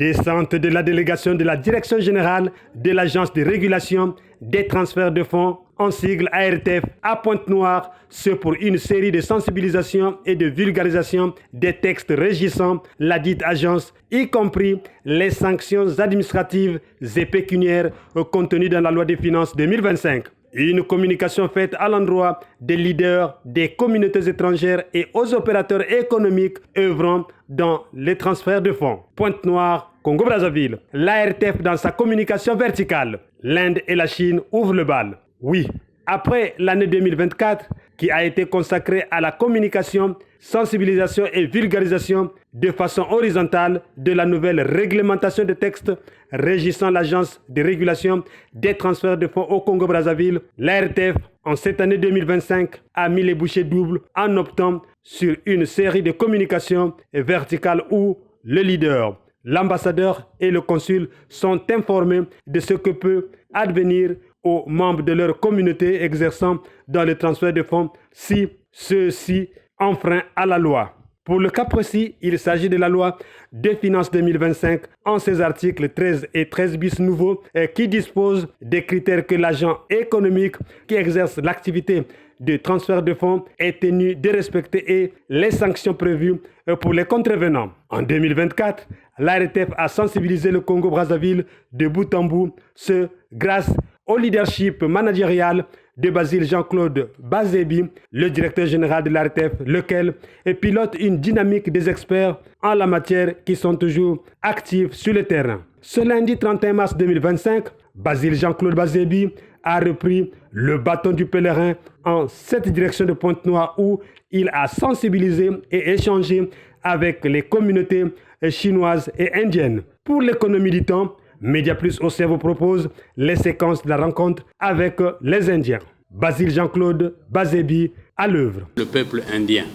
Descente de la délégation de la Direction générale de l'Agence de régulation des transferts de fonds, en sigle ARTF, à Pointe-Noire, ce pour une série de sensibilisation et de vulgarisation des textes régissant la dite agence, y compris les sanctions administratives et pécuniaires contenues dans la loi des finances 2025. Une communication faite à l'endroit des leaders des communautés étrangères et aux opérateurs économiques œuvrant dans les transferts de fonds. Pointe-Noire, Congo-Brazzaville. L'ARTF dans sa communication verticale. L'Inde et la Chine ouvrent le bal. Oui, après l'année 2024 qui a été consacrée à la communication, sensibilisation et vulgarisation de façon horizontale de la nouvelle réglementation de textes régissant l'Agence de régulation des transferts de fonds au Congo-Brazzaville, l'ARTF, en cette année 2025, a mis les bouchées doubles en optant sur une série de communications verticales où le leader, l'ambassadeur et le consul sont informés de ce que peut advenir aux membres de leur communauté exerçant dans le transfert de fonds si ceux-ci enfreignent à la loi. Pour le cas précis, il s'agit de la loi des finances 2025 en ses articles 13 et 13 bis nouveaux qui disposent des critères que l'agent économique qui exerce l'activité de transfert de fonds est tenu de respecter et les sanctions prévues pour les contrevenants. En 2024, l'ARTF a sensibilisé le Congo-Brazzaville de bout en bout, ce grâce au leadership managérial de Basile Jean-Claude Bazébi, le directeur général de l'ARTF, lequel pilote une dynamique des experts en la matière qui sont toujours actifs sur le terrain. Ce lundi 31 mars 2025, Basile Jean-Claude Bazébi a repris le bâton du pèlerin en cette direction de Pointe-Noire où il a sensibilisé et échangé avec les communautés chinoises et indiennes. Pour l'économie du temps, Média Plus aussi vous propose les séquences de la rencontre avec les Indiens. Basile Jean-Claude Bazébi à l'œuvre. Le peuple indien,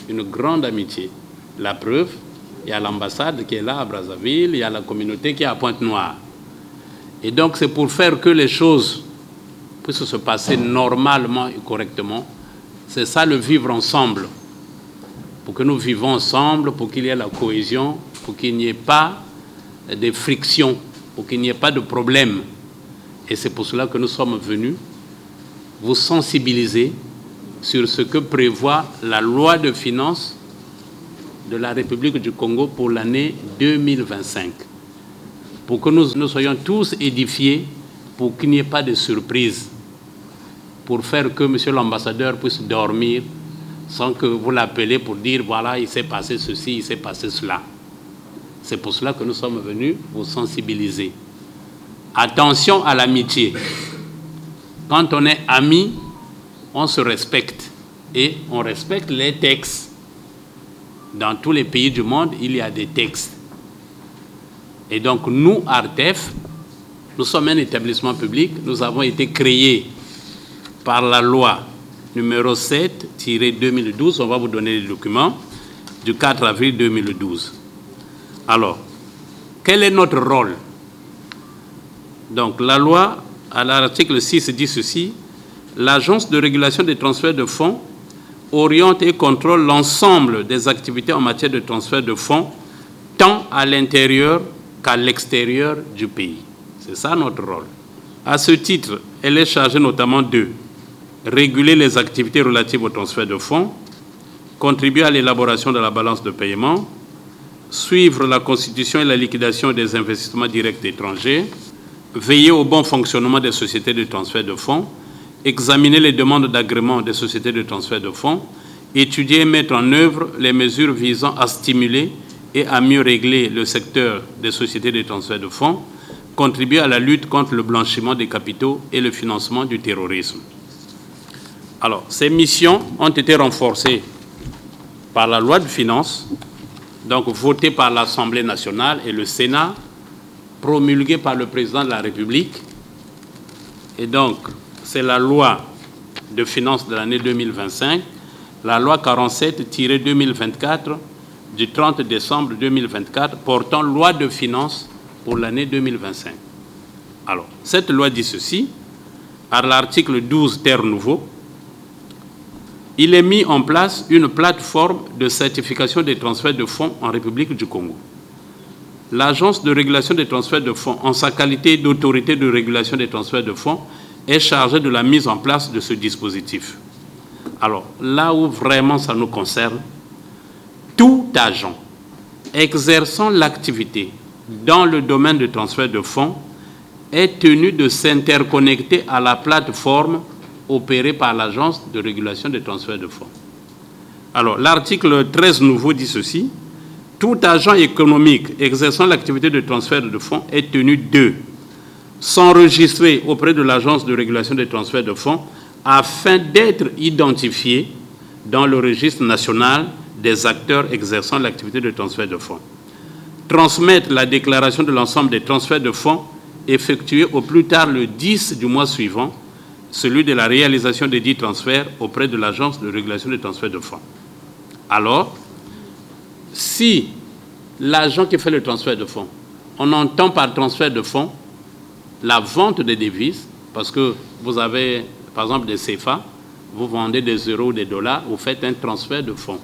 une grande amitié. La preuve, il y a l'ambassade qui est là à Brazzaville, il y a la communauté qui est à Pointe-Noire. Et donc c'est pour faire que les choses puissent se passer normalement et correctement. C'est ça le vivre ensemble. Pour que nous vivons ensemble, pour qu'il y ait la cohésion, pour qu'il n'y ait pas des frictions, pour qu'il n'y ait pas de problème. Et c'est pour cela que nous sommes venus vous sensibiliser sur ce que prévoit la loi de finances de la République du Congo pour l'année 2025. Pour que nous soyons tous édifiés, pour qu'il n'y ait pas de surprise, pour faire que monsieur l'ambassadeur puisse dormir sans que vous l'appelez pour dire voilà, il s'est passé ceci, il s'est passé cela. C'est pour cela que nous sommes venus vous sensibiliser. Attention à l'amitié. Quand on est amis, on se respecte et on respecte les textes. Dans tous les pays du monde, il y a des textes. Et donc nous, ARTF, nous sommes un établissement public. Nous avons été créés par la loi numéro 7-2012. On va vous donner les documents du 4 avril 2012. Alors, quel est notre rôle? Donc, la loi, à l'article 6, dit ceci: l'Agence de régulation des transferts de fonds oriente et contrôle l'ensemble des activités en matière de transfert de fonds, tant à l'intérieur qu'à l'extérieur du pays. C'est ça notre rôle. À ce titre, elle est chargée notamment de réguler les activités relatives au transfert de fonds, contribuer à l'élaboration de la balance de paiement, suivre la constitution et la liquidation des investissements directs étrangers, veiller au bon fonctionnement des sociétés de transfert de fonds, examiner les demandes d'agrément des sociétés de transfert de fonds, étudier et mettre en œuvre les mesures visant à stimuler et à mieux régler le secteur des sociétés de transfert de fonds, contribuer à la lutte contre le blanchiment des capitaux et le financement du terrorisme. Alors, ces missions ont été renforcées par la loi de finances, donc votée par l'Assemblée nationale et le Sénat, promulguée par le président de la République. Et donc, c'est la loi de finances de l'année 2025, la loi 47-2024 du 30 décembre 2024 portant loi de finances pour l'année 2025. Alors, cette loi dit ceci, à l'article 12 ter nouveau, il est mis en place une plateforme de certification des transferts de fonds en République du Congo. l'Agence de régulation des transferts de fonds, en sa qualité d'autorité de régulation des transferts de fonds, est chargée de la mise en place de ce dispositif. Alors, là où vraiment ça nous concerne, tout agent exerçant l'activité dans le domaine de transfert de fonds est tenu de s'interconnecter à la plateforme opérée par l'Agence de régulation des transferts de fonds. Alors, l'article 13 nouveau dit ceci: tout agent économique exerçant l'activité de transfert de fonds est tenu de s'enregistrer auprès de l'Agence de régulation des transferts de fonds afin d'être identifié dans le registre national des acteurs exerçant l'activité de transfert de fonds. Transmettre la déclaration de l'ensemble des transferts de fonds effectués au plus tard le 10 du mois suivant, celui de la réalisation des dits transferts auprès de l'Agence de régulation des transferts de fonds. Alors, si l'agent qui fait le transfert de fonds, on entend par transfert de fonds la vente des devises, parce que vous avez, par exemple, des CFA, vous vendez des euros ou des dollars, vous faites un transfert de fonds.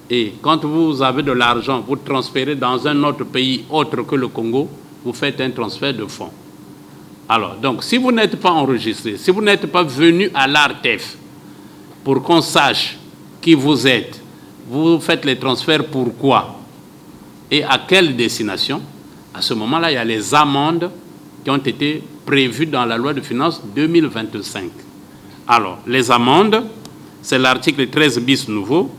Et quand vous avez de l'argent, vous transférez dans un autre pays autre que le Congo, vous faites un transfert de fonds. Alors, donc, si vous n'êtes pas enregistré, si vous n'êtes pas venu à l'ARTEF pour qu'on sache qui vous êtes, vous faites les transferts pourquoi et à quelle destination, à ce moment-là, il y a les amendes qui ont été prévues dans la loi de finances 2025. Alors, les amendes, c'est l'article 13 bis nouveau.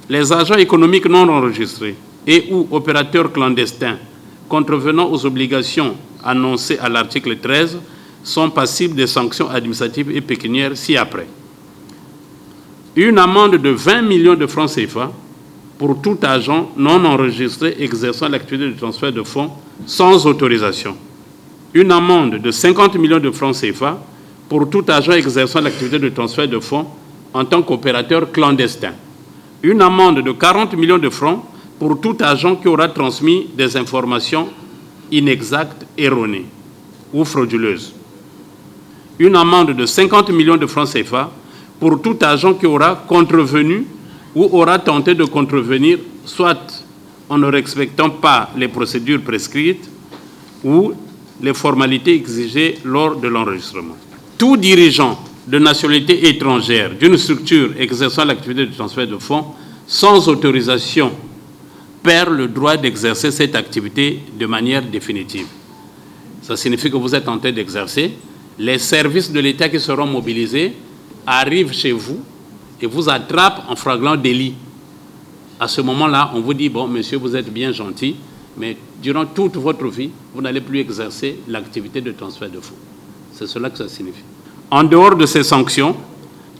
Les agents économiques non enregistrés et ou opérateurs clandestins contrevenant aux obligations annoncées à l'article 13 sont passibles de sanctions administratives et pécuniaires ci-après. Une amende de 20 millions de francs CFA pour tout agent non enregistré exerçant l'activité de transfert de fonds sans autorisation. Une amende de 50 millions de francs CFA pour tout agent exerçant l'activité de transfert de fonds en tant qu'opérateur clandestin. Une amende de 40 millions de francs pour tout agent qui aura transmis des informations inexactes, erronées ou frauduleuses. Une amende de 50 millions de francs CFA pour tout agent qui aura contrevenu ou aura tenté de contrevenir, soit en ne respectant pas les procédures prescrites ou les formalités exigées lors de l'enregistrement. Tout dirigeant de nationalité étrangère d'une structure exerçant l'activité de transfert de fonds sans autorisation perd le droit d'exercer cette activité de manière définitive. Ça signifie que vous êtes en train d'exercer. Les services de l'État qui seront mobilisés arrivent chez vous et vous attrapent en flagrant délit. À ce moment-là, on vous dit, bon, monsieur, vous êtes bien gentil, mais durant toute votre vie, vous n'allez plus exercer l'activité de transfert de fonds. C'est cela que ça signifie. En dehors de ces sanctions,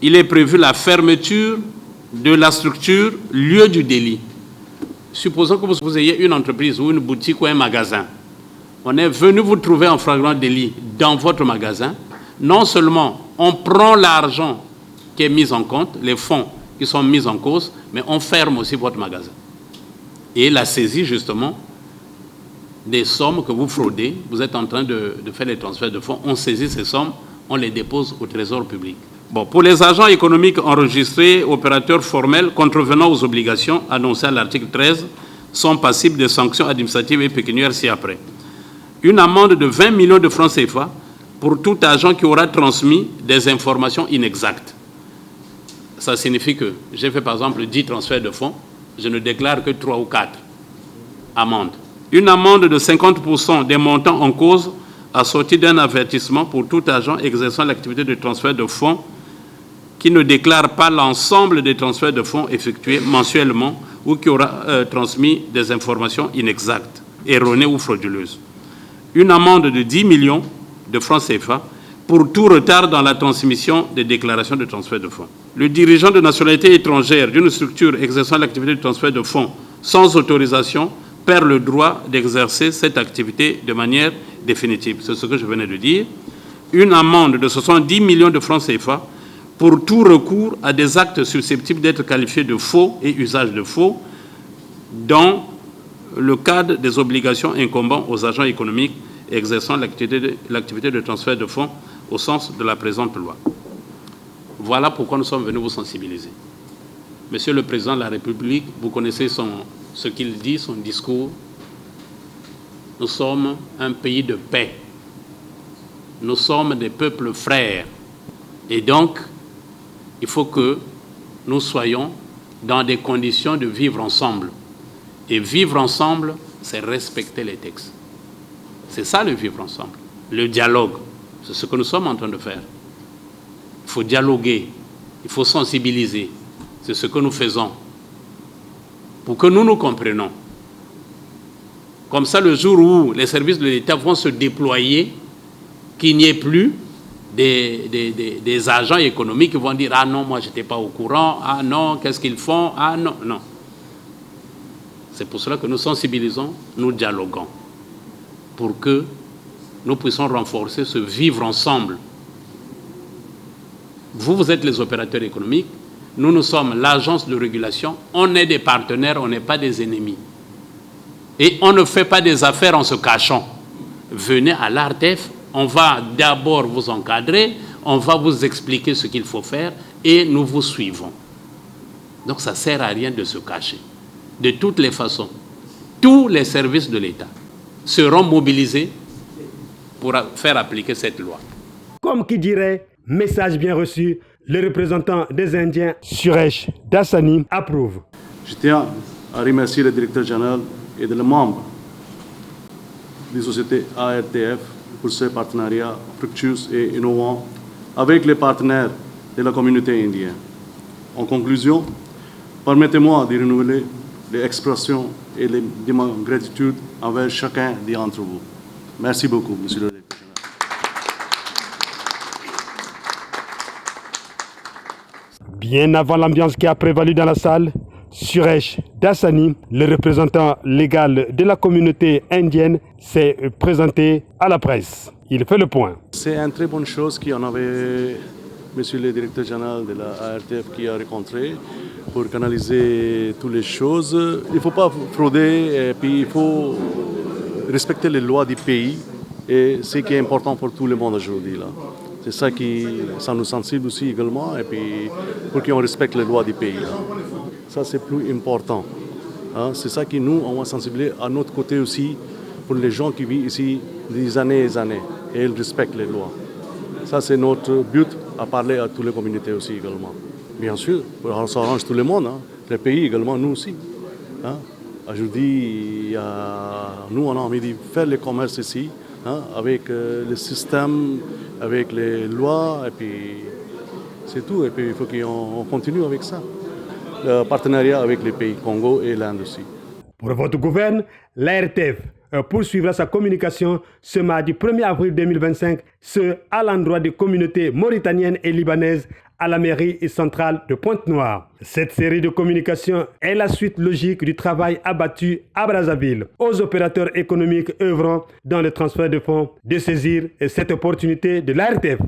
il est prévu la fermeture de la structure lieu du délit. Supposons que vous ayez une entreprise ou une boutique ou un magasin. On est venu vous trouver en flagrant délit dans votre magasin. Non seulement on prend l'argent qui est mis en compte, les fonds qui sont mis en cause, mais on ferme aussi votre magasin. Et la saisie, justement, des sommes que vous fraudez, vous êtes en train de faire les transferts de fonds, on saisit ces sommes, on les dépose au trésor public. Bon, pour les agents économiques enregistrés, opérateurs formels contrevenant aux obligations annoncées à l'article 13, sont passibles de sanctions administratives et pécuniaires ci-après. Une amende de 20 millions de francs CFA pour tout agent qui aura transmis des informations inexactes. Ça signifie que j'ai fait par exemple 10 transferts de fonds, je ne déclare que 3 ou 4 amendes. Une amende de 50% des montants en cause assortie d'un avertissement pour tout agent exerçant l'activité de transfert de fonds qui ne déclare pas l'ensemble des transferts de fonds effectués mensuellement ou qui aura transmis des informations inexactes, erronées ou frauduleuses. Une amende de 10 millions de francs CFA pour tout retard dans la transmission des déclarations de transfert de fonds. Le dirigeant de nationalité étrangère d'une structure exerçant l'activité de transfert de fonds sans autorisation perd le droit d'exercer cette activité de manière définitive. C'est ce que je venais de dire. Une amende de 70 millions de francs CFA pour tout recours à des actes susceptibles d'être qualifiés de faux et usage de faux dans le cadre des obligations incombant aux agents économiques exerçant l'activité de transfert de fonds au sens de la présente loi. Voilà pourquoi nous sommes venus vous sensibiliser. Monsieur le Président de la République, vous connaissez ce qu'il dit, son discours nous sommes un pays de paix. Nous sommes des peuples frères. Et donc, il faut que nous soyons dans des conditions de vivre ensemble. Et vivre ensemble, c'est respecter les textes. C'est ça le vivre ensemble. Le dialogue, c'est ce que nous sommes en train de faire. Il faut dialoguer, il faut sensibiliser. C'est ce que nous faisons. Pour que nous nous comprenions. Comme ça, le jour où les services de l'État vont se déployer, qu'il n'y ait plus des agents économiques qui vont dire « Ah non, moi je n'étais pas au courant. Ah non, qu'est-ce qu'ils font? Ah non, non. » C'est pour cela que nous sensibilisons, nous dialoguons. Pour que nous puissions renforcer ce vivre ensemble. Vous êtes les opérateurs économiques. Nous, nous sommes l'agence de régulation. On est des partenaires, on n'est pas des ennemis. Et on ne fait pas des affaires en se cachant. Venez à l'ARTEF, on va d'abord vous encadrer, on va vous expliquer ce qu'il faut faire et nous vous suivons. Donc ça ne sert à rien de se cacher. De toutes les façons, tous les services de l'État seront mobilisés pour faire appliquer cette loi. Comme qui dirait, message bien reçu, le représentant des Indiens, Suresh Dassani, approuve. Je tiens à remercier le directeur général et les membres de la société ARTF pour ce partenariat fructueux et innovant avec les partenaires de la communauté indienne. En conclusion, permettez-moi de renouveler les expressions et de ma gratitude envers chacun d'entre vous. Merci beaucoup, monsieur le directeur général. Bien avant l'ambiance qui a prévalu dans la salle, Suresh Dassani, le représentant légal de la communauté indienne, s'est présenté à la presse. Il fait le point. C'est une très bonne chose qu'on avait monsieur le directeur général de la ARTF qui a rencontré pour canaliser toutes les choses. Il ne faut pas frauder et puis il faut respecter les lois du pays et ce qui est important pour tout le monde aujourd'hui. C'est ça qui nous sensible aussi également et puis pour qu'on respecte les lois du pays. Ça c'est plus important. C'est ça qui nous, on va sensibiliser à notre côté aussi pour les gens qui vivent ici des années et des années et ils respectent les lois. Ça c'est notre but à parler à toutes les communautés aussi également. Bien sûr, ça arrange tout le monde, les pays également, nous aussi. Aujourd'hui, nous on a envie de faire le commerce ici avec le système, avec les lois et puis c'est tout. Et puis il faut qu'on continue avec ça. Le partenariat avec les pays Congo et l'Inde aussi. Pour votre gouverne, l'ARTF poursuivra sa communication ce mardi 1er avril 2025, à l'endroit des communautés mauritaniennes et libanaises à la mairie centrale de Pointe-Noire. Cette série de communications est la suite logique du travail abattu à Brazzaville aux opérateurs économiques œuvrant dans le transfert de fonds de saisir cette opportunité de l'ARTF.